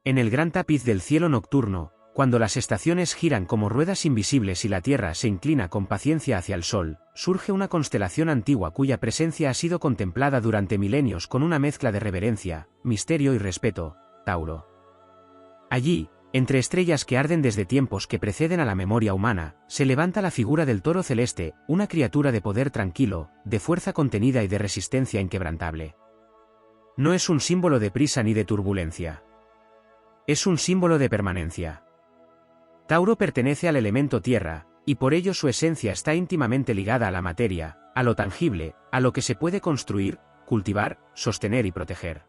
En el gran tapiz del cielo nocturno, cuando las estaciones giran como ruedas invisibles y la Tierra se inclina con paciencia hacia el Sol, surge una constelación antigua cuya presencia ha sido contemplada durante milenios con una mezcla de reverencia, misterio y respeto: Tauro. Allí, entre estrellas que arden desde tiempos que preceden a la memoria humana, se levanta la figura del toro celeste, una criatura de poder tranquilo, de fuerza contenida y de resistencia inquebrantable. No es un símbolo de prisa ni de turbulencia. Es un símbolo de permanencia. Tauro pertenece al elemento tierra, y por ello su esencia está íntimamente ligada a la materia, a lo tangible, a lo que se puede construir, cultivar, sostener y proteger.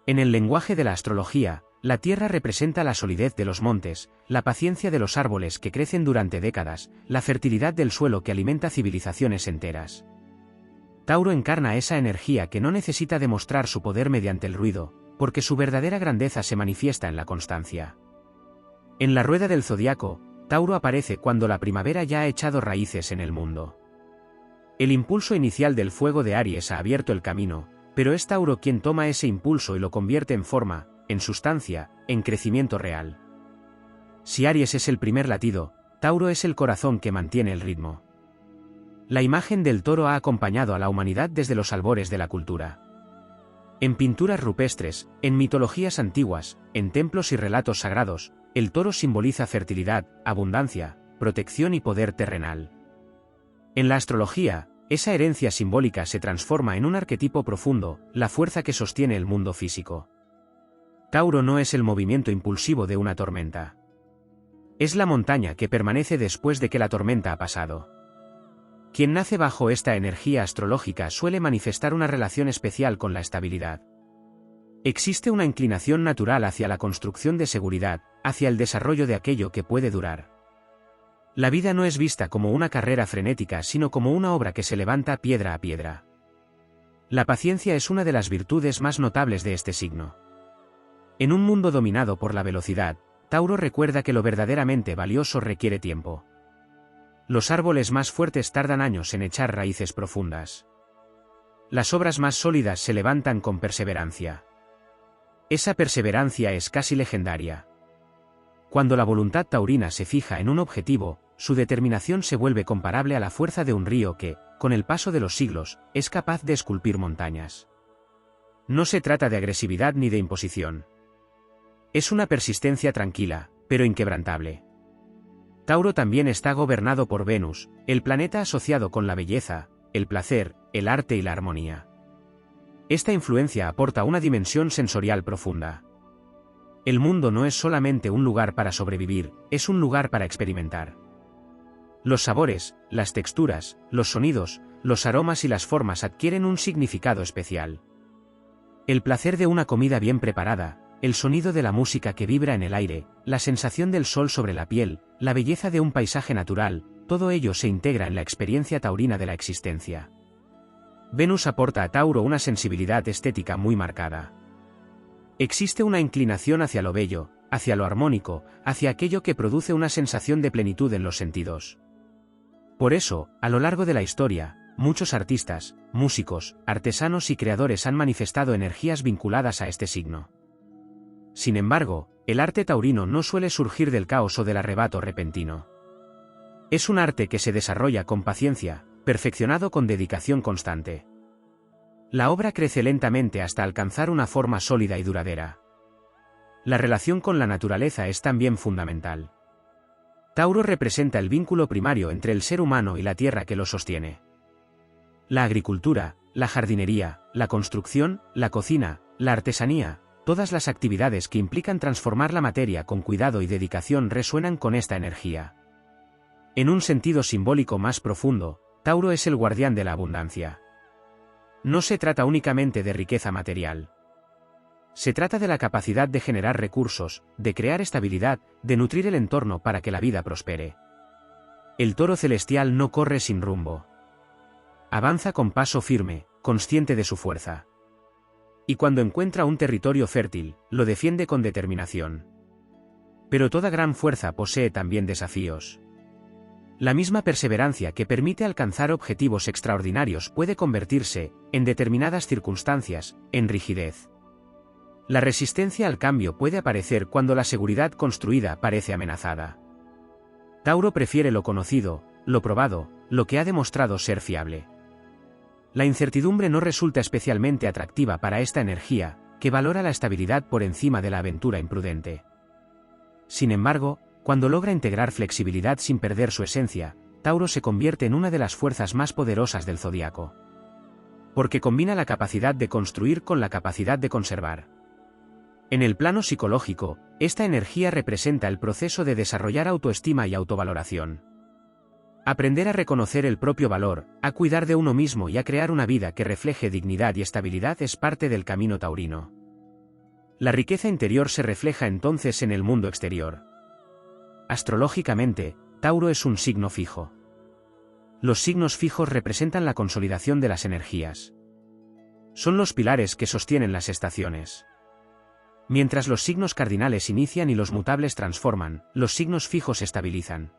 En el lenguaje de la astrología, la tierra representa la solidez de los montes, la paciencia de los árboles que crecen durante décadas, la fertilidad del suelo que alimenta civilizaciones enteras. Tauro encarna esa energía que no necesita demostrar su poder mediante el ruido, porque su verdadera grandeza se manifiesta en la constancia. En la rueda del zodiaco, Tauro aparece cuando la primavera ya ha echado raíces en el mundo. El impulso inicial del fuego de Aries ha abierto el camino, pero es Tauro quien toma ese impulso y lo convierte en forma, en sustancia, en crecimiento real. Si Aries es el primer latido, Tauro es el corazón que mantiene el ritmo. La imagen del toro ha acompañado a la humanidad desde los albores de la cultura. En pinturas rupestres, en mitologías antiguas, en templos y relatos sagrados, el toro simboliza fertilidad, abundancia, protección y poder terrenal. En la astrología, esa herencia simbólica se transforma en un arquetipo profundo, la fuerza que sostiene el mundo físico. Tauro no es el movimiento impulsivo de una tormenta. Es la montaña que permanece después de que la tormenta ha pasado. Quien nace bajo esta energía astrológica suele manifestar una relación especial con la estabilidad. Existe una inclinación natural hacia la construcción de seguridad, hacia el desarrollo de aquello que puede durar. La vida no es vista como una carrera frenética, sino como una obra que se levanta piedra a piedra. La paciencia es una de las virtudes más notables de este signo. En un mundo dominado por la velocidad, Tauro recuerda que lo verdaderamente valioso requiere tiempo. Los árboles más fuertes tardan años en echar raíces profundas. Las obras más sólidas se levantan con perseverancia. Esa perseverancia es casi legendaria. Cuando la voluntad taurina se fija en un objetivo, su determinación se vuelve comparable a la fuerza de un río que, con el paso de los siglos, es capaz de esculpir montañas. No se trata de agresividad ni de imposición. Es una persistencia tranquila, pero inquebrantable. Tauro también está gobernado por Venus, el planeta asociado con la belleza, el placer, el arte y la armonía. Esta influencia aporta una dimensión sensorial profunda. El mundo no es solamente un lugar para sobrevivir, es un lugar para experimentar. Los sabores, las texturas, los sonidos, los aromas y las formas adquieren un significado especial. El placer de una comida bien preparada, el sonido de la música que vibra en el aire, la sensación del sol sobre la piel, la belleza de un paisaje natural, todo ello se integra en la experiencia taurina de la existencia. Venus aporta a Tauro una sensibilidad estética muy marcada. Existe una inclinación hacia lo bello, hacia lo armónico, hacia aquello que produce una sensación de plenitud en los sentidos. Por eso, a lo largo de la historia, muchos artistas, músicos, artesanos y creadores han manifestado energías vinculadas a este signo. Sin embargo, el arte taurino no suele surgir del caos o del arrebato repentino. Es un arte que se desarrolla con paciencia, perfeccionado con dedicación constante. La obra crece lentamente hasta alcanzar una forma sólida y duradera. La relación con la naturaleza es también fundamental. Tauro representa el vínculo primario entre el ser humano y la tierra que lo sostiene. La agricultura, la jardinería, la construcción, la cocina, la artesanía, todas las actividades que implican transformar la materia con cuidado y dedicación resuenan con esta energía. En un sentido simbólico más profundo, Tauro es el guardián de la abundancia. No se trata únicamente de riqueza material. Se trata de la capacidad de generar recursos, de crear estabilidad, de nutrir el entorno para que la vida prospere. El toro celestial no corre sin rumbo. Avanza con paso firme, consciente de su fuerza. Y cuando encuentra un territorio fértil, lo defiende con determinación. Pero toda gran fuerza posee también desafíos. La misma perseverancia que permite alcanzar objetivos extraordinarios puede convertirse, en determinadas circunstancias, en rigidez. La resistencia al cambio puede aparecer cuando la seguridad construida parece amenazada. Tauro prefiere lo conocido, lo probado, lo que ha demostrado ser fiable. La incertidumbre no resulta especialmente atractiva para esta energía, que valora la estabilidad por encima de la aventura imprudente. Sin embargo, cuando logra integrar flexibilidad sin perder su esencia, Tauro se convierte en una de las fuerzas más poderosas del zodiaco. Porque combina la capacidad de construir con la capacidad de conservar. En el plano psicológico, esta energía representa el proceso de desarrollar autoestima y autovaloración. Aprender a reconocer el propio valor, a cuidar de uno mismo y a crear una vida que refleje dignidad y estabilidad es parte del camino taurino. La riqueza interior se refleja entonces en el mundo exterior. Astrológicamente, Tauro es un signo fijo. Los signos fijos representan la consolidación de las energías. Son los pilares que sostienen las estaciones. Mientras los signos cardinales inician y los mutables transforman, los signos fijos estabilizan.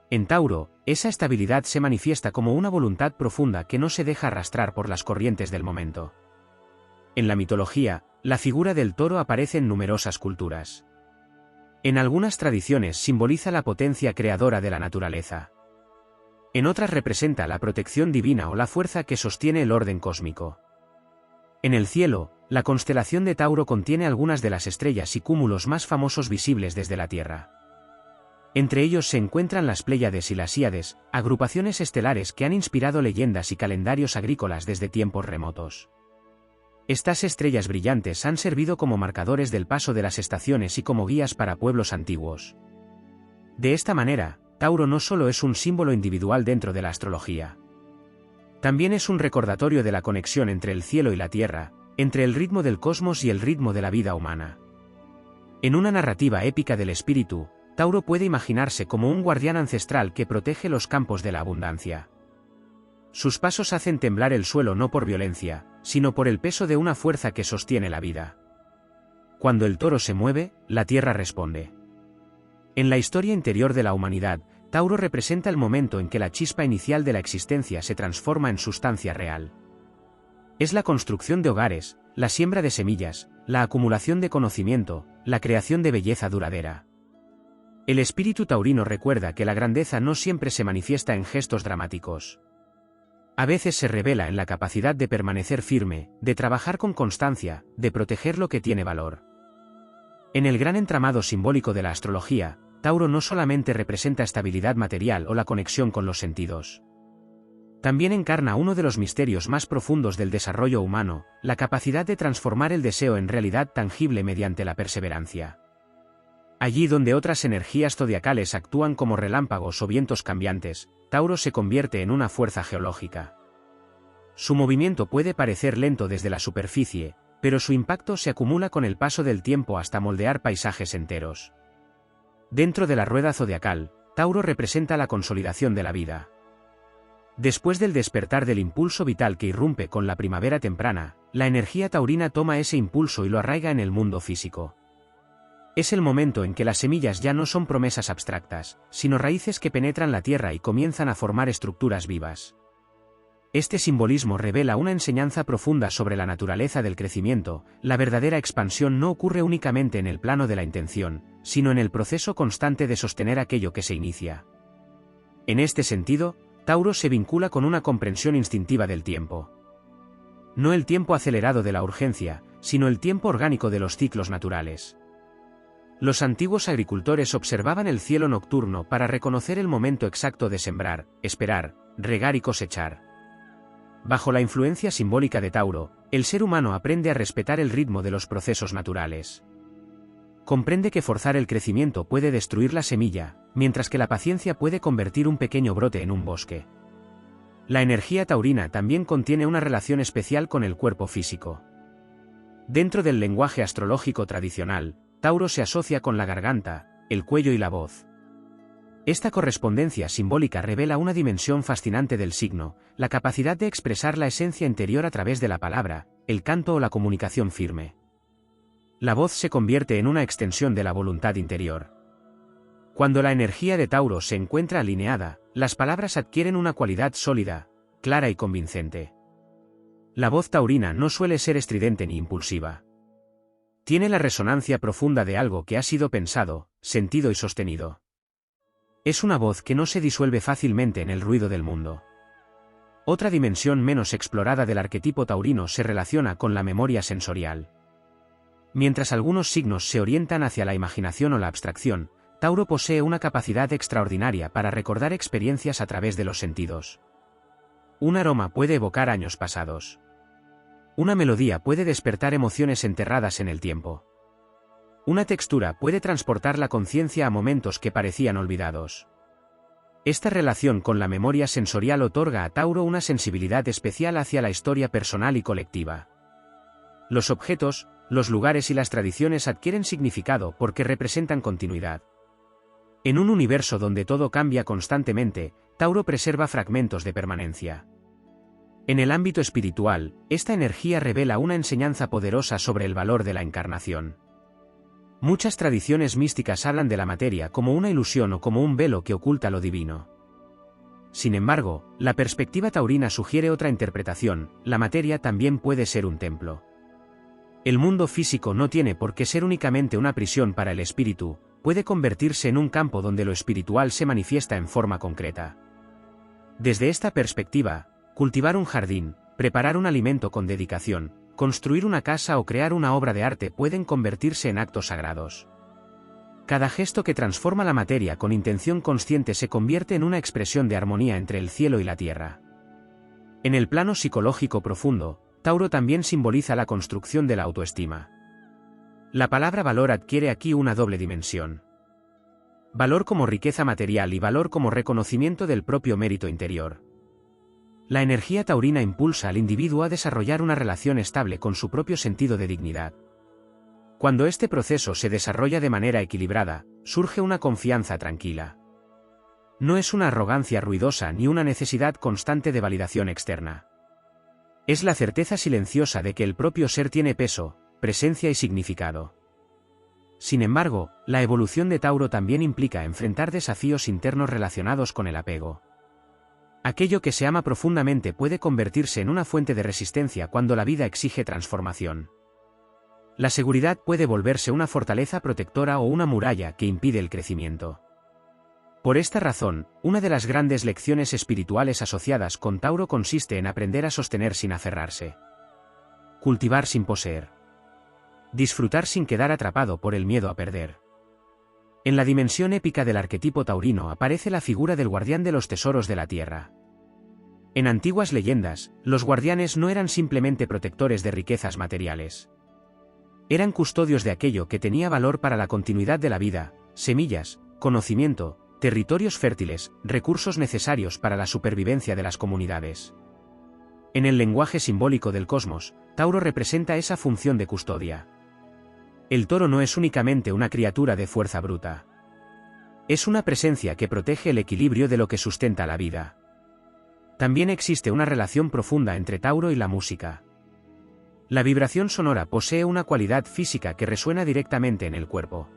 En Tauro, esa estabilidad se manifiesta como una voluntad profunda que no se deja arrastrar por las corrientes del momento. En la mitología, la figura del toro aparece en numerosas culturas. En algunas tradiciones simboliza la potencia creadora de la naturaleza. En otras representa la protección divina o la fuerza que sostiene el orden cósmico. En el cielo, la constelación de Tauro contiene algunas de las estrellas y cúmulos más famosos visibles desde la Tierra. Entre ellos se encuentran las Pléyades y las Híades, agrupaciones estelares que han inspirado leyendas y calendarios agrícolas desde tiempos remotos. Estas estrellas brillantes han servido como marcadores del paso de las estaciones y como guías para pueblos antiguos. De esta manera, Tauro no solo es un símbolo individual dentro de la astrología. También es un recordatorio de la conexión entre el cielo y la tierra, entre el ritmo del cosmos y el ritmo de la vida humana. En una narrativa épica del espíritu, Tauro puede imaginarse como un guardián ancestral que protege los campos de la abundancia. Sus pasos hacen temblar el suelo no por violencia, sino por el peso de una fuerza que sostiene la vida. Cuando el toro se mueve, la tierra responde. En la historia interior de la humanidad, Tauro representa el momento en que la chispa inicial de la existencia se transforma en sustancia real. Es la construcción de hogares, la siembra de semillas, la acumulación de conocimiento, la creación de belleza duradera. El espíritu taurino recuerda que la grandeza no siempre se manifiesta en gestos dramáticos. A veces se revela en la capacidad de permanecer firme, de trabajar con constancia, de proteger lo que tiene valor. En el gran entramado simbólico de la astrología, Tauro no solamente representa estabilidad material o la conexión con los sentidos. También encarna uno de los misterios más profundos del desarrollo humano, la capacidad de transformar el deseo en realidad tangible mediante la perseverancia. Allí donde otras energías zodiacales actúan como relámpagos o vientos cambiantes, Tauro se convierte en una fuerza geológica. Su movimiento puede parecer lento desde la superficie, pero su impacto se acumula con el paso del tiempo hasta moldear paisajes enteros. Dentro de la rueda zodiacal, Tauro representa la consolidación de la vida. Después del despertar del impulso vital que irrumpe con la primavera temprana, la energía taurina toma ese impulso y lo arraiga en el mundo físico. Es el momento en que las semillas ya no son promesas abstractas, sino raíces que penetran la tierra y comienzan a formar estructuras vivas. Este simbolismo revela una enseñanza profunda sobre la naturaleza del crecimiento. La verdadera expansión no ocurre únicamente en el plano de la intención, sino en el proceso constante de sostener aquello que se inicia. En este sentido, Tauro se vincula con una comprensión instintiva del tiempo. No el tiempo acelerado de la urgencia, sino el tiempo orgánico de los ciclos naturales. Los antiguos agricultores observaban el cielo nocturno para reconocer el momento exacto de sembrar, esperar, regar y cosechar. Bajo la influencia simbólica de Tauro, el ser humano aprende a respetar el ritmo de los procesos naturales. Comprende que forzar el crecimiento puede destruir la semilla, mientras que la paciencia puede convertir un pequeño brote en un bosque. La energía taurina también contiene una relación especial con el cuerpo físico. Dentro del lenguaje astrológico tradicional, Tauro se asocia con la garganta, el cuello y la voz. Esta correspondencia simbólica revela una dimensión fascinante del signo, la capacidad de expresar la esencia interior a través de la palabra, el canto o la comunicación firme. La voz se convierte en una extensión de la voluntad interior. Cuando la energía de Tauro se encuentra alineada, las palabras adquieren una cualidad sólida, clara y convincente. La voz taurina no suele ser estridente ni impulsiva. Tiene la resonancia profunda de algo que ha sido pensado, sentido y sostenido. Es una voz que no se disuelve fácilmente en el ruido del mundo. Otra dimensión menos explorada del arquetipo taurino se relaciona con la memoria sensorial. Mientras algunos signos se orientan hacia la imaginación o la abstracción, Tauro posee una capacidad extraordinaria para recordar experiencias a través de los sentidos. Un aroma puede evocar años pasados. Una melodía puede despertar emociones enterradas en el tiempo. Una textura puede transportar la conciencia a momentos que parecían olvidados. Esta relación con la memoria sensorial otorga a Tauro una sensibilidad especial hacia la historia personal y colectiva. Los objetos, los lugares y las tradiciones adquieren significado porque representan continuidad. En un universo donde todo cambia constantemente, Tauro preserva fragmentos de permanencia. En el ámbito espiritual, esta energía revela una enseñanza poderosa sobre el valor de la encarnación. Muchas tradiciones místicas hablan de la materia como una ilusión o como un velo que oculta lo divino. Sin embargo, la perspectiva taurina sugiere otra interpretación: la materia también puede ser un templo. El mundo físico no tiene por qué ser únicamente una prisión para el espíritu, puede convertirse en un campo donde lo espiritual se manifiesta en forma concreta. Desde esta perspectiva, cultivar un jardín, preparar un alimento con dedicación, construir una casa o crear una obra de arte pueden convertirse en actos sagrados. Cada gesto que transforma la materia con intención consciente se convierte en una expresión de armonía entre el cielo y la tierra. En el plano psicológico profundo, Tauro también simboliza la construcción de la autoestima. La palabra valor adquiere aquí una doble dimensión. Valor como riqueza material y valor como reconocimiento del propio mérito interior. La energía taurina impulsa al individuo a desarrollar una relación estable con su propio sentido de dignidad. Cuando este proceso se desarrolla de manera equilibrada, surge una confianza tranquila. No es una arrogancia ruidosa ni una necesidad constante de validación externa. Es la certeza silenciosa de que el propio ser tiene peso, presencia y significado. Sin embargo, la evolución de Tauro también implica enfrentar desafíos internos relacionados con el apego. Aquello que se ama profundamente puede convertirse en una fuente de resistencia cuando la vida exige transformación. La seguridad puede volverse una fortaleza protectora o una muralla que impide el crecimiento. Por esta razón, una de las grandes lecciones espirituales asociadas con Tauro consiste en aprender a sostener sin aferrarse. Cultivar sin poseer. Disfrutar sin quedar atrapado por el miedo a perder. En la dimensión épica del arquetipo taurino aparece la figura del guardián de los tesoros de la tierra. En antiguas leyendas, los guardianes no eran simplemente protectores de riquezas materiales. Eran custodios de aquello que tenía valor para la continuidad de la vida: semillas, conocimiento, territorios fértiles, recursos necesarios para la supervivencia de las comunidades. En el lenguaje simbólico del cosmos, Tauro representa esa función de custodia. El toro no es únicamente una criatura de fuerza bruta. Es una presencia que protege el equilibrio de lo que sustenta la vida. También existe una relación profunda entre Tauro y la música. La vibración sonora posee una cualidad física que resuena directamente en el cuerpo.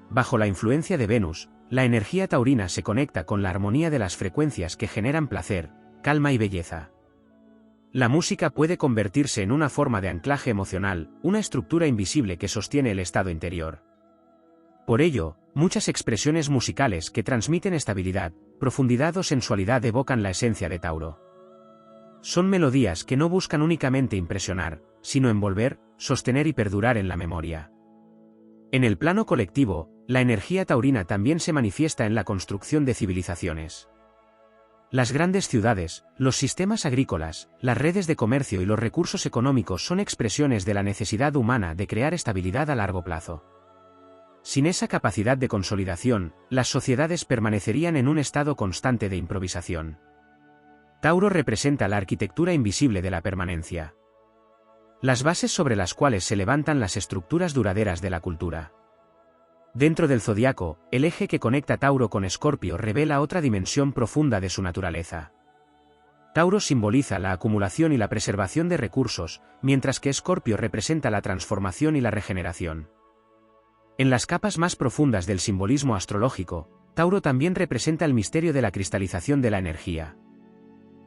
Bajo la influencia de Venus, la energía taurina se conecta con la armonía de las frecuencias que generan placer, calma y belleza. La música puede convertirse en una forma de anclaje emocional, una estructura invisible que sostiene el estado interior. Por ello, muchas expresiones musicales que transmiten estabilidad, profundidad o sensualidad evocan la esencia de Tauro. Son melodías que no buscan únicamente impresionar, sino envolver, sostener y perdurar en la memoria. En el plano colectivo, la energía taurina también se manifiesta en la construcción de civilizaciones. Las grandes ciudades, los sistemas agrícolas, las redes de comercio y los recursos económicos son expresiones de la necesidad humana de crear estabilidad a largo plazo. Sin esa capacidad de consolidación, las sociedades permanecerían en un estado constante de improvisación. Tauro representa la arquitectura invisible de la permanencia. Las bases sobre las cuales se levantan las estructuras duraderas de la cultura. Dentro del zodiaco, el eje que conecta Tauro con Escorpio revela otra dimensión profunda de su naturaleza. Tauro simboliza la acumulación y la preservación de recursos, mientras que Escorpio representa la transformación y la regeneración. En las capas más profundas del simbolismo astrológico, Tauro también representa el misterio de la cristalización de la energía.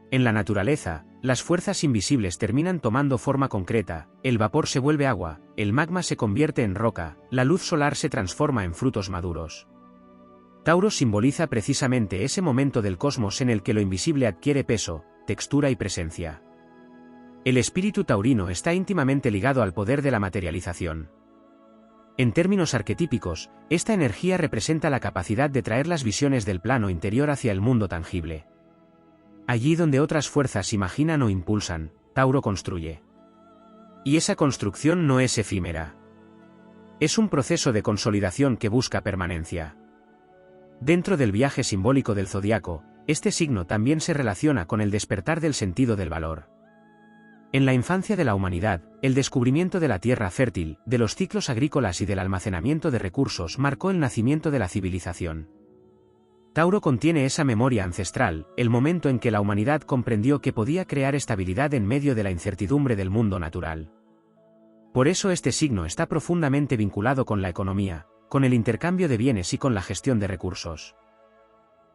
En la naturaleza, las fuerzas invisibles terminan tomando forma concreta, el vapor se vuelve agua, el magma se convierte en roca, la luz solar se transforma en frutos maduros. Tauro simboliza precisamente ese momento del cosmos en el que lo invisible adquiere peso, textura y presencia. El espíritu taurino está íntimamente ligado al poder de la materialización. En términos arquetípicos, esta energía representa la capacidad de traer las visiones del plano interior hacia el mundo tangible. Allí donde otras fuerzas imaginan o impulsan, Tauro construye. Y esa construcción no es efímera. Es un proceso de consolidación que busca permanencia. Dentro del viaje simbólico del zodiaco, este signo también se relaciona con el despertar del sentido del valor. En la infancia de la humanidad, el descubrimiento de la tierra fértil, de los ciclos agrícolas y del almacenamiento de recursos marcó el nacimiento de la civilización. Tauro contiene esa memoria ancestral, el momento en que la humanidad comprendió que podía crear estabilidad en medio de la incertidumbre del mundo natural. Por eso este signo está profundamente vinculado con la economía, con el intercambio de bienes y con la gestión de recursos.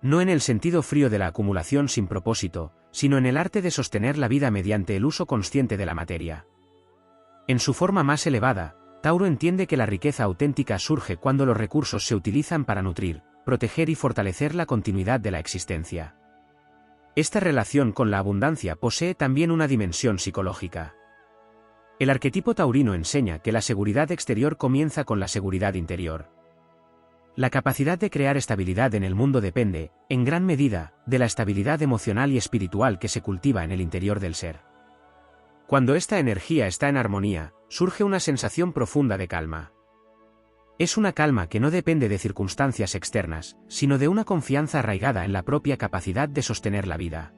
No en el sentido frío de la acumulación sin propósito, sino en el arte de sostener la vida mediante el uso consciente de la materia. En su forma más elevada, Tauro entiende que la riqueza auténtica surge cuando los recursos se utilizan para nutrir, proteger y fortalecer la continuidad de la existencia. Esta relación con la abundancia posee también una dimensión psicológica. El arquetipo taurino enseña que la seguridad exterior comienza con la seguridad interior. La capacidad de crear estabilidad en el mundo depende, en gran medida, de la estabilidad emocional y espiritual que se cultiva en el interior del ser. Cuando esta energía está en armonía, surge una sensación profunda de calma. Es una calma que no depende de circunstancias externas, sino de una confianza arraigada en la propia capacidad de sostener la vida.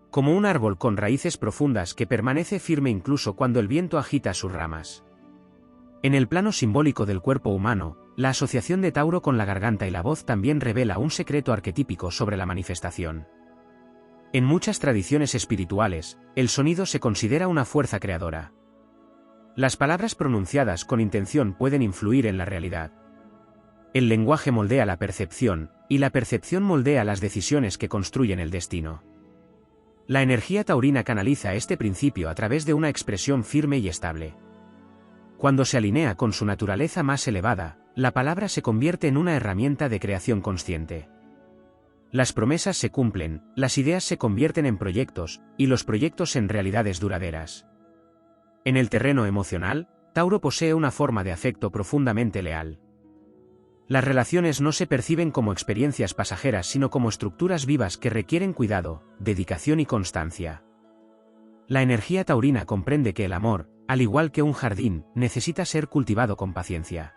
Como un árbol con raíces profundas que permanece firme incluso cuando el viento agita sus ramas. En el plano simbólico del cuerpo humano, la asociación de Tauro con la garganta y la voz también revela un secreto arquetípico sobre la manifestación. En muchas tradiciones espirituales, el sonido se considera una fuerza creadora. Las palabras pronunciadas con intención pueden influir en la realidad. El lenguaje moldea la percepción, y la percepción moldea las decisiones que construyen el destino. La energía taurina canaliza este principio a través de una expresión firme y estable. Cuando se alinea con su naturaleza más elevada, la palabra se convierte en una herramienta de creación consciente. Las promesas se cumplen, las ideas se convierten en proyectos, y los proyectos en realidades duraderas. En el terreno emocional, Tauro posee una forma de afecto profundamente leal. Las relaciones no se perciben como experiencias pasajeras sino como estructuras vivas que requieren cuidado, dedicación y constancia. La energía taurina comprende que el amor, al igual que un jardín, necesita ser cultivado con paciencia.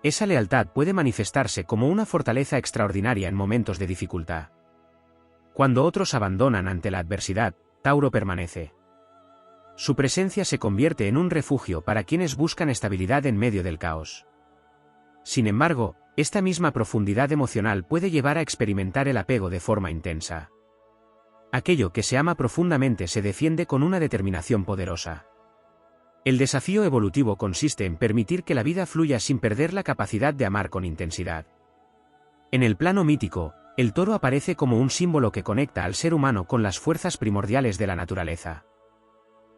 Esa lealtad puede manifestarse como una fortaleza extraordinaria en momentos de dificultad. Cuando otros abandonan ante la adversidad, Tauro permanece. Su presencia se convierte en un refugio para quienes buscan estabilidad en medio del caos. Sin embargo, esta misma profundidad emocional puede llevar a experimentar el apego de forma intensa. Aquello que se ama profundamente se defiende con una determinación poderosa. El desafío evolutivo consiste en permitir que la vida fluya sin perder la capacidad de amar con intensidad. En el plano mítico, el toro aparece como un símbolo que conecta al ser humano con las fuerzas primordiales de la naturaleza.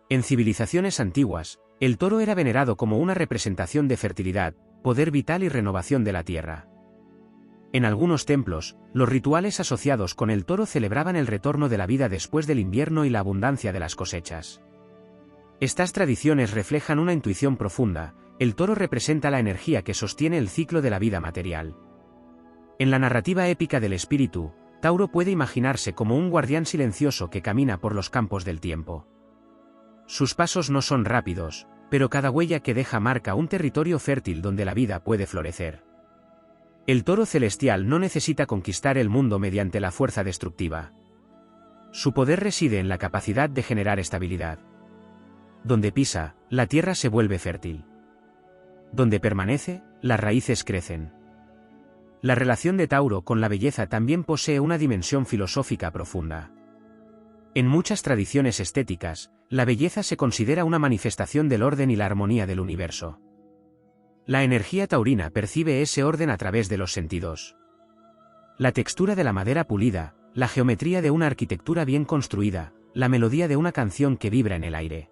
En civilizaciones antiguas, el toro era venerado como una representación de fertilidad, poder vital y renovación de la tierra. En algunos templos, los rituales asociados con el toro celebraban el retorno de la vida después del invierno y la abundancia de las cosechas. Estas tradiciones reflejan una intuición profunda: el toro representa la energía que sostiene el ciclo de la vida material. En la narrativa épica del espíritu, Tauro puede imaginarse como un guardián silencioso que camina por los campos del tiempo. Sus pasos no son rápidos, pero cada huella que deja marca un territorio fértil donde la vida puede florecer. El toro celestial no necesita conquistar el mundo mediante la fuerza destructiva. Su poder reside en la capacidad de generar estabilidad. Donde pisa, la tierra se vuelve fértil. Donde permanece, las raíces crecen. La relación de Tauro con la belleza también posee una dimensión filosófica profunda. En muchas tradiciones estéticas, la belleza se considera una manifestación del orden y la armonía del universo. La energía taurina percibe ese orden a través de los sentidos. La textura de la madera pulida, la geometría de una arquitectura bien construida, la melodía de una canción que vibra en el aire.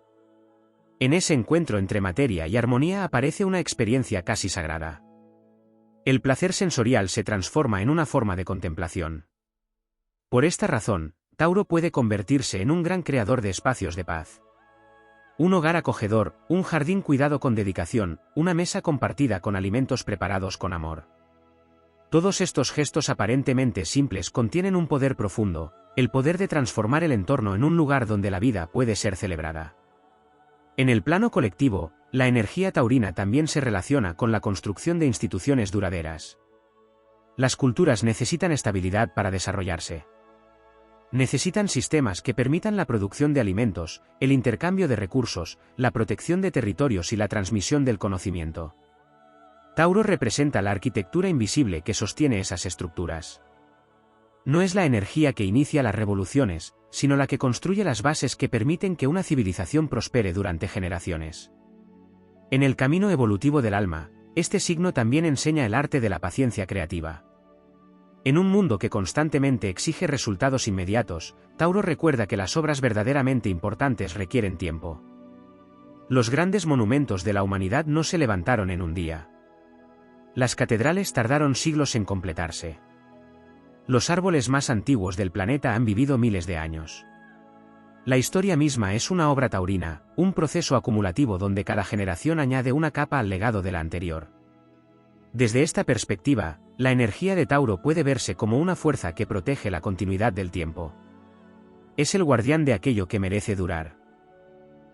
En ese encuentro entre materia y armonía aparece una experiencia casi sagrada. El placer sensorial se transforma en una forma de contemplación. Por esta razón, Tauro puede convertirse en un gran creador de espacios de paz. Un hogar acogedor, un jardín cuidado con dedicación, una mesa compartida con alimentos preparados con amor. Todos estos gestos aparentemente simples contienen un poder profundo, el poder de transformar el entorno en un lugar donde la vida puede ser celebrada. En el plano colectivo, la energía taurina también se relaciona con la construcción de instituciones duraderas. Las culturas necesitan estabilidad para desarrollarse. Necesitan sistemas que permitan la producción de alimentos, el intercambio de recursos, la protección de territorios y la transmisión del conocimiento. Tauro representa la arquitectura invisible que sostiene esas estructuras. No es la energía que inicia las revoluciones, sino la que construye las bases que permiten que una civilización prospere durante generaciones. En el camino evolutivo del alma, este signo también enseña el arte de la paciencia creativa. En un mundo que constantemente exige resultados inmediatos, Tauro recuerda que las obras verdaderamente importantes requieren tiempo. Los grandes monumentos de la humanidad no se levantaron en un día. Las catedrales tardaron siglos en completarse. Los árboles más antiguos del planeta han vivido miles de años. La historia misma es una obra taurina, un proceso acumulativo donde cada generación añade una capa al legado de la anterior. Desde esta perspectiva, la energía de Tauro puede verse como una fuerza que protege la continuidad del tiempo. Es el guardián de aquello que merece durar.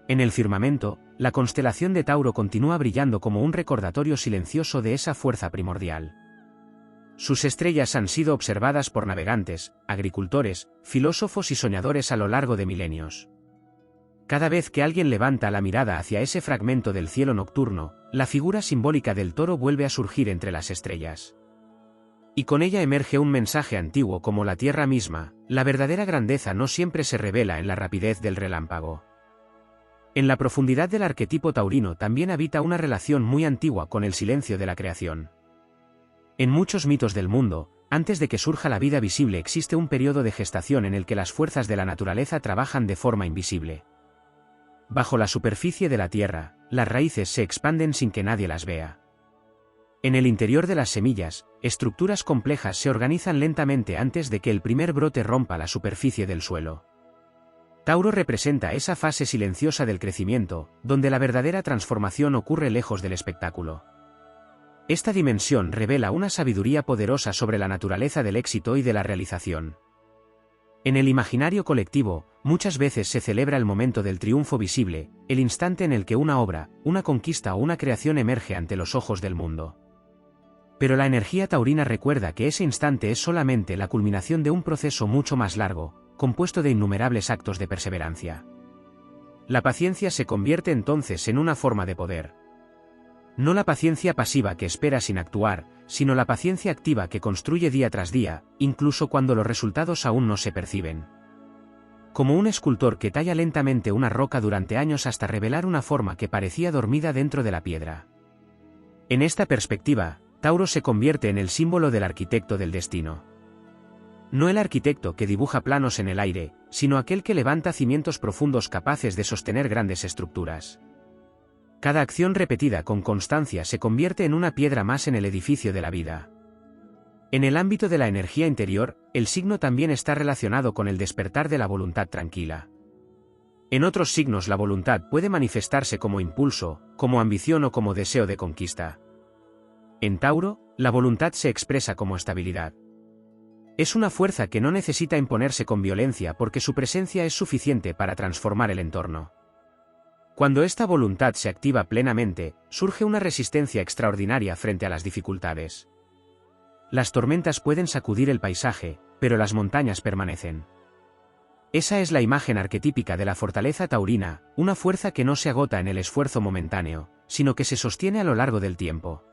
En el firmamento, la constelación de Tauro continúa brillando como un recordatorio silencioso de esa fuerza primordial. Sus estrellas han sido observadas por navegantes, agricultores, filósofos y soñadores a lo largo de milenios. Cada vez que alguien levanta la mirada hacia ese fragmento del cielo nocturno, la figura simbólica del toro vuelve a surgir entre las estrellas. Y con ella emerge un mensaje antiguo como la tierra misma: la verdadera grandeza no siempre se revela en la rapidez del relámpago. En la profundidad del arquetipo taurino también habita una relación muy antigua con el silencio de la creación. En muchos mitos del mundo, antes de que surja la vida visible existe un periodo de gestación en el que las fuerzas de la naturaleza trabajan de forma invisible. Bajo la superficie de la tierra, las raíces se expanden sin que nadie las vea. En el interior de las semillas, estructuras complejas se organizan lentamente antes de que el primer brote rompa la superficie del suelo. Tauro representa esa fase silenciosa del crecimiento, donde la verdadera transformación ocurre lejos del espectáculo. Esta dimensión revela una sabiduría poderosa sobre la naturaleza del éxito y de la realización. En el imaginario colectivo, muchas veces se celebra el momento del triunfo visible, el instante en el que una obra, una conquista o una creación emerge ante los ojos del mundo. Pero la energía taurina recuerda que ese instante es solamente la culminación de un proceso mucho más largo, compuesto de innumerables actos de perseverancia. La paciencia se convierte entonces en una forma de poder. No la paciencia pasiva que espera sin actuar, sino la paciencia activa que construye día tras día, incluso cuando los resultados aún no se perciben. Como un escultor que talla lentamente una roca durante años hasta revelar una forma que parecía dormida dentro de la piedra. En esta perspectiva, Tauro se convierte en el símbolo del arquitecto del destino. No el arquitecto que dibuja planos en el aire, sino aquel que levanta cimientos profundos capaces de sostener grandes estructuras. Cada acción repetida con constancia se convierte en una piedra más en el edificio de la vida. En el ámbito de la energía interior, el signo también está relacionado con el despertar de la voluntad tranquila. En otros signos la voluntad puede manifestarse como impulso, como ambición o como deseo de conquista. En Tauro, la voluntad se expresa como estabilidad. Es una fuerza que no necesita imponerse con violencia porque su presencia es suficiente para transformar el entorno. Cuando esta voluntad se activa plenamente, surge una resistencia extraordinaria frente a las dificultades. Las tormentas pueden sacudir el paisaje, pero las montañas permanecen. Esa es la imagen arquetípica de la fortaleza taurina, una fuerza que no se agota en el esfuerzo momentáneo, sino que se sostiene a lo largo del tiempo.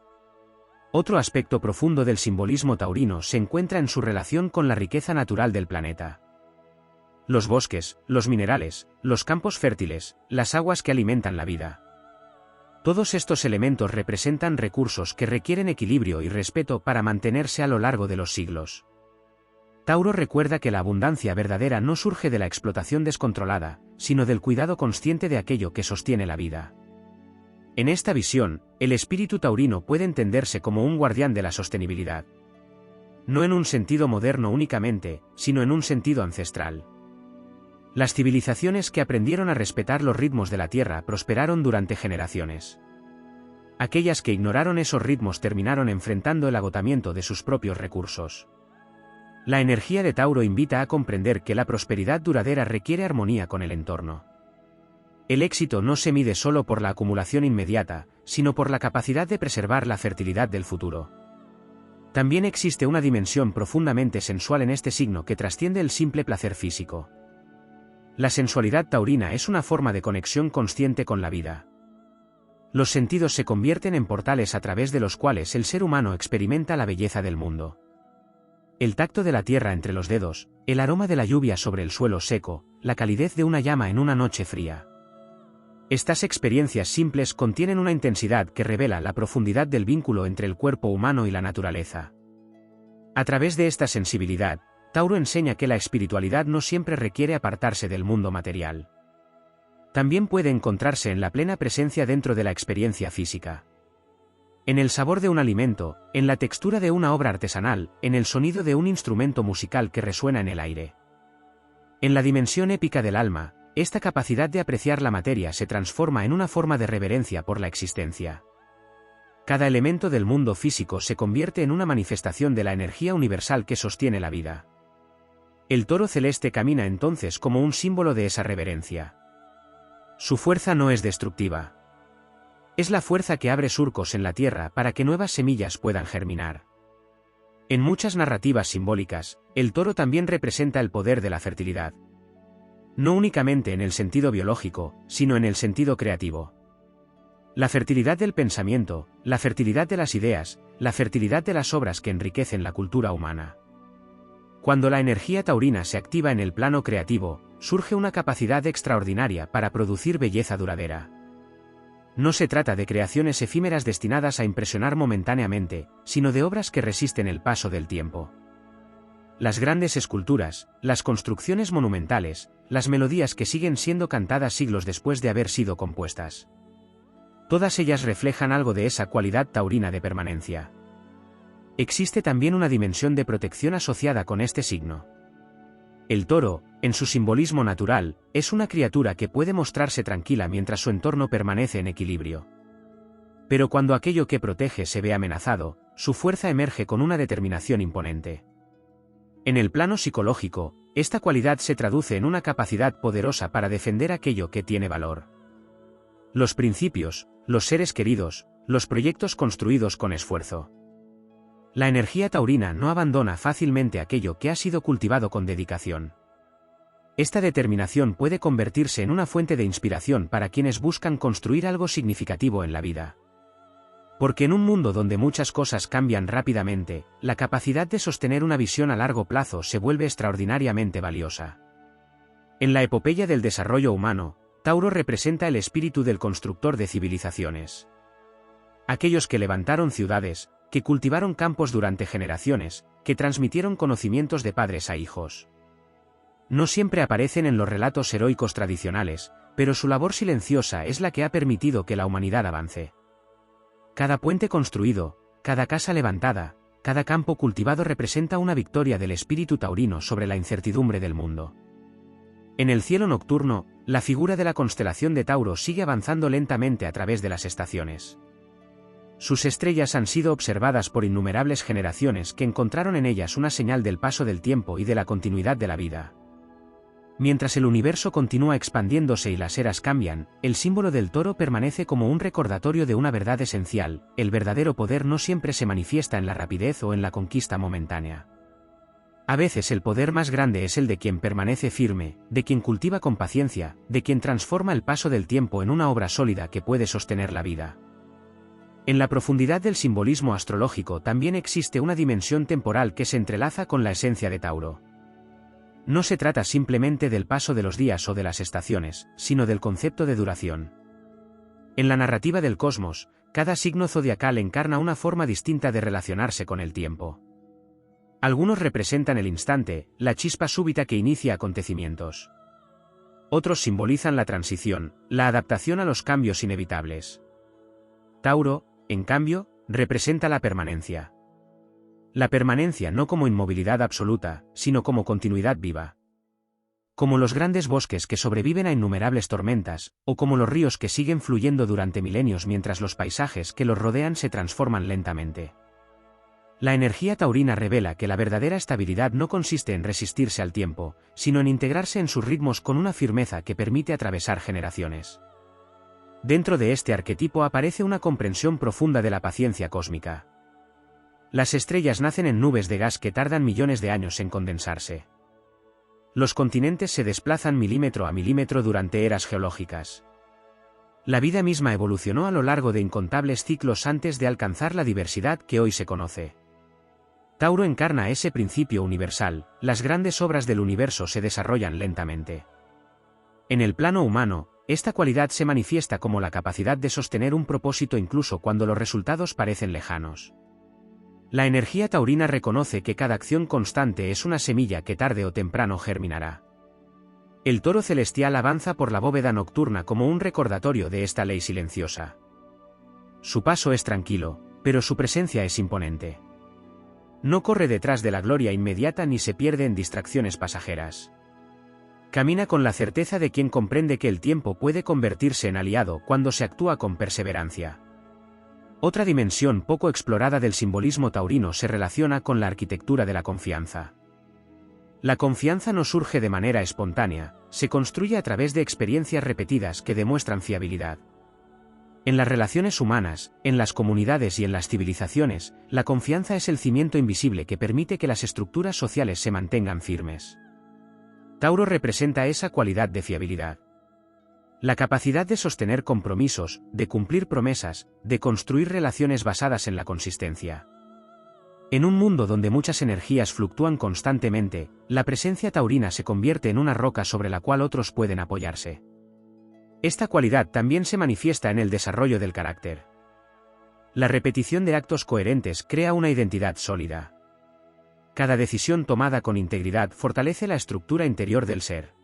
Otro aspecto profundo del simbolismo taurino se encuentra en su relación con la riqueza natural del planeta. Los bosques, los minerales, los campos fértiles, las aguas que alimentan la vida. Todos estos elementos representan recursos que requieren equilibrio y respeto para mantenerse a lo largo de los siglos. Tauro recuerda que la abundancia verdadera no surge de la explotación descontrolada, sino del cuidado consciente de aquello que sostiene la vida. En esta visión, el espíritu taurino puede entenderse como un guardián de la sostenibilidad. No en un sentido moderno únicamente, sino en un sentido ancestral. Las civilizaciones que aprendieron a respetar los ritmos de la Tierra prosperaron durante generaciones. Aquellas que ignoraron esos ritmos terminaron enfrentando el agotamiento de sus propios recursos. La energía de Tauro invita a comprender que la prosperidad duradera requiere armonía con el entorno. El éxito no se mide solo por la acumulación inmediata, sino por la capacidad de preservar la fertilidad del futuro. También existe una dimensión profundamente sensual en este signo que trasciende el simple placer físico. La sensualidad taurina es una forma de conexión consciente con la vida. Los sentidos se convierten en portales a través de los cuales el ser humano experimenta la belleza del mundo. El tacto de la tierra entre los dedos, el aroma de la lluvia sobre el suelo seco, la calidez de una llama en una noche fría. Estas experiencias simples contienen una intensidad que revela la profundidad del vínculo entre el cuerpo humano y la naturaleza. A través de esta sensibilidad, Tauro enseña que la espiritualidad no siempre requiere apartarse del mundo material. También puede encontrarse en la plena presencia dentro de la experiencia física. En el sabor de un alimento, en la textura de una obra artesanal, en el sonido de un instrumento musical que resuena en el aire. En la dimensión épica del alma, esta capacidad de apreciar la materia se transforma en una forma de reverencia por la existencia. Cada elemento del mundo físico se convierte en una manifestación de la energía universal que sostiene la vida. El toro celeste camina entonces como un símbolo de esa reverencia. Su fuerza no es destructiva. Es la fuerza que abre surcos en la tierra para que nuevas semillas puedan germinar. En muchas narrativas simbólicas, el toro también representa el poder de la fertilidad. No únicamente en el sentido biológico, sino en el sentido creativo. La fertilidad del pensamiento, la fertilidad de las ideas, la fertilidad de las obras que enriquecen la cultura humana. Cuando la energía taurina se activa en el plano creativo, surge una capacidad extraordinaria para producir belleza duradera. No se trata de creaciones efímeras destinadas a impresionar momentáneamente, sino de obras que resisten el paso del tiempo. Las grandes esculturas, las construcciones monumentales, las melodías que siguen siendo cantadas siglos después de haber sido compuestas. Todas ellas reflejan algo de esa cualidad taurina de permanencia. Existe también una dimensión de protección asociada con este signo. El toro, en su simbolismo natural, es una criatura que puede mostrarse tranquila mientras su entorno permanece en equilibrio. Pero cuando aquello que protege se ve amenazado, su fuerza emerge con una determinación imponente. En el plano psicológico, esta cualidad se traduce en una capacidad poderosa para defender aquello que tiene valor. Los principios, los seres queridos, los proyectos construidos con esfuerzo. La energía taurina no abandona fácilmente aquello que ha sido cultivado con dedicación. Esta determinación puede convertirse en una fuente de inspiración para quienes buscan construir algo significativo en la vida. Porque en un mundo donde muchas cosas cambian rápidamente, la capacidad de sostener una visión a largo plazo se vuelve extraordinariamente valiosa. En la epopeya del desarrollo humano, Tauro representa el espíritu del constructor de civilizaciones. Aquellos que levantaron ciudades, que cultivaron campos durante generaciones, que transmitieron conocimientos de padres a hijos. No siempre aparecen en los relatos heroicos tradicionales, pero su labor silenciosa es la que ha permitido que la humanidad avance. Cada puente construido, cada casa levantada, cada campo cultivado representa una victoria del espíritu taurino sobre la incertidumbre del mundo. En el cielo nocturno, la figura de la constelación de Tauro sigue avanzando lentamente a través de las estaciones. Sus estrellas han sido observadas por innumerables generaciones que encontraron en ellas una señal del paso del tiempo y de la continuidad de la vida. Mientras el universo continúa expandiéndose y las eras cambian, el símbolo del toro permanece como un recordatorio de una verdad esencial: el verdadero poder no siempre se manifiesta en la rapidez o en la conquista momentánea. A veces el poder más grande es el de quien permanece firme, de quien cultiva con paciencia, de quien transforma el paso del tiempo en una obra sólida que puede sostener la vida. En la profundidad del simbolismo astrológico también existe una dimensión temporal que se entrelaza con la esencia de Tauro. No se trata simplemente del paso de los días o de las estaciones, sino del concepto de duración. En la narrativa del cosmos, cada signo zodiacal encarna una forma distinta de relacionarse con el tiempo. Algunos representan el instante, la chispa súbita que inicia acontecimientos. Otros simbolizan la transición, la adaptación a los cambios inevitables. Tauro, en cambio, representa la permanencia. La permanencia no como inmovilidad absoluta, sino como continuidad viva. Como los grandes bosques que sobreviven a innumerables tormentas, o como los ríos que siguen fluyendo durante milenios mientras los paisajes que los rodean se transforman lentamente. La energía taurina revela que la verdadera estabilidad no consiste en resistirse al tiempo, sino en integrarse en sus ritmos con una firmeza que permite atravesar generaciones. Dentro de este arquetipo aparece una comprensión profunda de la paciencia cósmica. Las estrellas nacen en nubes de gas que tardan millones de años en condensarse. Los continentes se desplazan milímetro a milímetro durante eras geológicas. La vida misma evolucionó a lo largo de incontables ciclos antes de alcanzar la diversidad que hoy se conoce. Tauro encarna ese principio universal, las grandes obras del universo se desarrollan lentamente. En el plano humano, esta cualidad se manifiesta como la capacidad de sostener un propósito incluso cuando los resultados parecen lejanos. La energía taurina reconoce que cada acción constante es una semilla que tarde o temprano germinará. El toro celestial avanza por la bóveda nocturna como un recordatorio de esta ley silenciosa. Su paso es tranquilo, pero su presencia es imponente. No corre detrás de la gloria inmediata ni se pierde en distracciones pasajeras. Camina con la certeza de quien comprende que el tiempo puede convertirse en aliado cuando se actúa con perseverancia. Otra dimensión poco explorada del simbolismo taurino se relaciona con la arquitectura de la confianza. La confianza no surge de manera espontánea, se construye a través de experiencias repetidas que demuestran fiabilidad. En las relaciones humanas, en las comunidades y en las civilizaciones, la confianza es el cimiento invisible que permite que las estructuras sociales se mantengan firmes. Tauro representa esa cualidad de fiabilidad. La capacidad de sostener compromisos, de cumplir promesas, de construir relaciones basadas en la consistencia. En un mundo donde muchas energías fluctúan constantemente, la presencia taurina se convierte en una roca sobre la cual otros pueden apoyarse. Esta cualidad también se manifiesta en el desarrollo del carácter. La repetición de actos coherentes crea una identidad sólida. Cada decisión tomada con integridad fortalece la estructura interior del ser.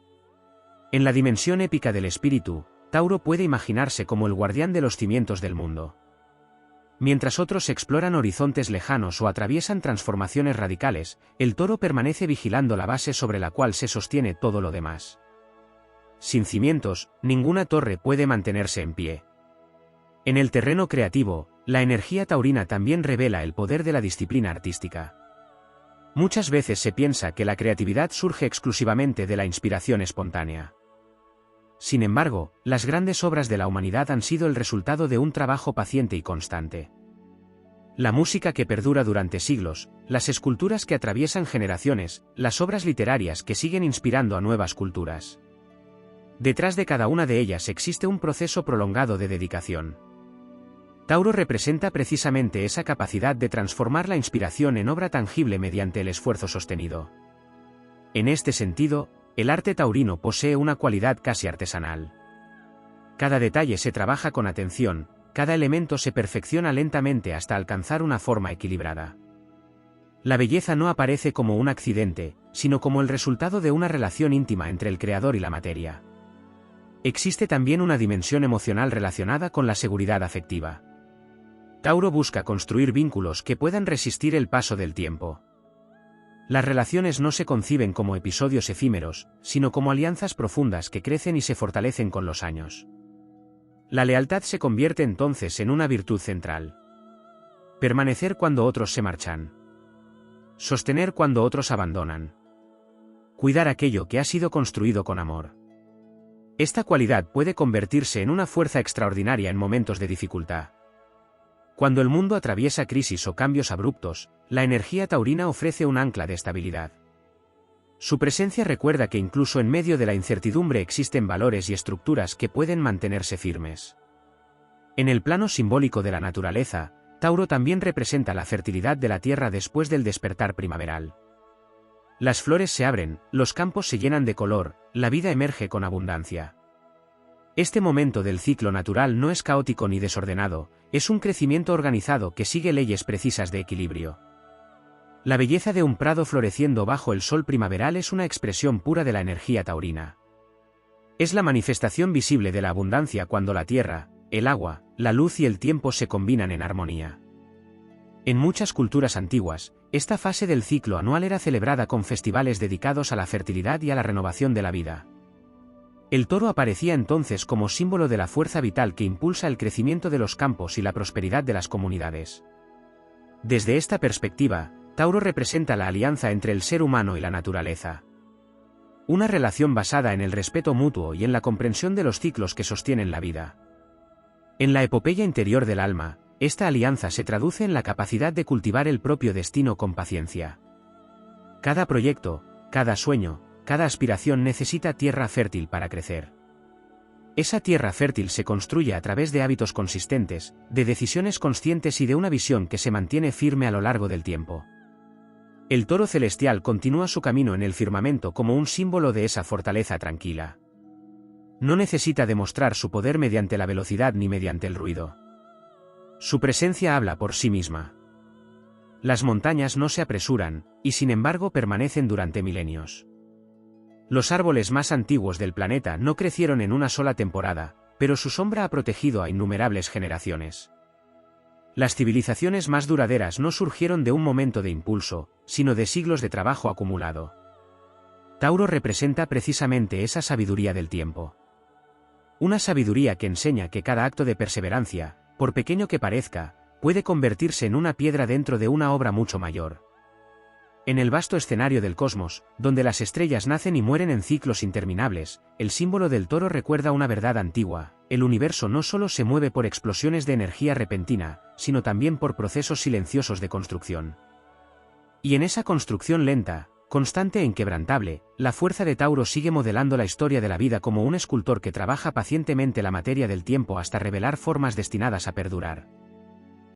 En la dimensión épica del espíritu, Tauro puede imaginarse como el guardián de los cimientos del mundo. Mientras otros exploran horizontes lejanos o atraviesan transformaciones radicales, el toro permanece vigilando la base sobre la cual se sostiene todo lo demás. Sin cimientos, ninguna torre puede mantenerse en pie. En el terreno creativo, la energía taurina también revela el poder de la disciplina artística. Muchas veces se piensa que la creatividad surge exclusivamente de la inspiración espontánea. Sin embargo, las grandes obras de la humanidad han sido el resultado de un trabajo paciente y constante. La música que perdura durante siglos, las esculturas que atraviesan generaciones, las obras literarias que siguen inspirando a nuevas culturas. Detrás de cada una de ellas existe un proceso prolongado de dedicación. Tauro representa precisamente esa capacidad de transformar la inspiración en obra tangible mediante el esfuerzo sostenido. En este sentido, el arte taurino posee una cualidad casi artesanal. Cada detalle se trabaja con atención, cada elemento se perfecciona lentamente hasta alcanzar una forma equilibrada. La belleza no aparece como un accidente, sino como el resultado de una relación íntima entre el creador y la materia. Existe también una dimensión emocional relacionada con la seguridad afectiva. Tauro busca construir vínculos que puedan resistir el paso del tiempo. Las relaciones no se conciben como episodios efímeros, sino como alianzas profundas que crecen y se fortalecen con los años. La lealtad se convierte entonces en una virtud central. Permanecer cuando otros se marchan. Sostener cuando otros abandonan. Cuidar aquello que ha sido construido con amor. Esta cualidad puede convertirse en una fuerza extraordinaria en momentos de dificultad. Cuando el mundo atraviesa crisis o cambios abruptos, la energía taurina ofrece un ancla de estabilidad. Su presencia recuerda que incluso en medio de la incertidumbre existen valores y estructuras que pueden mantenerse firmes. En el plano simbólico de la naturaleza, Tauro también representa la fertilidad de la tierra después del despertar primaveral. Las flores se abren, los campos se llenan de color, la vida emerge con abundancia. Este momento del ciclo natural no es caótico ni desordenado, es un crecimiento organizado que sigue leyes precisas de equilibrio. La belleza de un prado floreciendo bajo el sol primaveral es una expresión pura de la energía taurina. Es la manifestación visible de la abundancia cuando la tierra, el agua, la luz y el tiempo se combinan en armonía. En muchas culturas antiguas, esta fase del ciclo anual era celebrada con festivales dedicados a la fertilidad y a la renovación de la vida. El toro aparecía entonces como símbolo de la fuerza vital que impulsa el crecimiento de los campos y la prosperidad de las comunidades. Desde esta perspectiva, Tauro representa la alianza entre el ser humano y la naturaleza. Una relación basada en el respeto mutuo y en la comprensión de los ciclos que sostienen la vida. En la epopeya interior del alma, esta alianza se traduce en la capacidad de cultivar el propio destino con paciencia. Cada proyecto, cada sueño, cada aspiración necesita tierra fértil para crecer. Esa tierra fértil se construye a través de hábitos consistentes, de decisiones conscientes y de una visión que se mantiene firme a lo largo del tiempo. El toro celestial continúa su camino en el firmamento como un símbolo de esa fortaleza tranquila. No necesita demostrar su poder mediante la velocidad ni mediante el ruido. Su presencia habla por sí misma. Las montañas no se apresuran, y sin embargo permanecen durante milenios. Los árboles más antiguos del planeta no crecieron en una sola temporada, pero su sombra ha protegido a innumerables generaciones. Las civilizaciones más duraderas no surgieron de un momento de impulso, sino de siglos de trabajo acumulado. Tauro representa precisamente esa sabiduría del tiempo. Una sabiduría que enseña que cada acto de perseverancia, por pequeño que parezca, puede convertirse en una piedra dentro de una obra mucho mayor. En el vasto escenario del cosmos, donde las estrellas nacen y mueren en ciclos interminables, el símbolo del toro recuerda una verdad antigua: el universo no solo se mueve por explosiones de energía repentina, sino también por procesos silenciosos de construcción. Y en esa construcción lenta, constante e inquebrantable, la fuerza de Tauro sigue modelando la historia de la vida como un escultor que trabaja pacientemente la materia del tiempo hasta revelar formas destinadas a perdurar.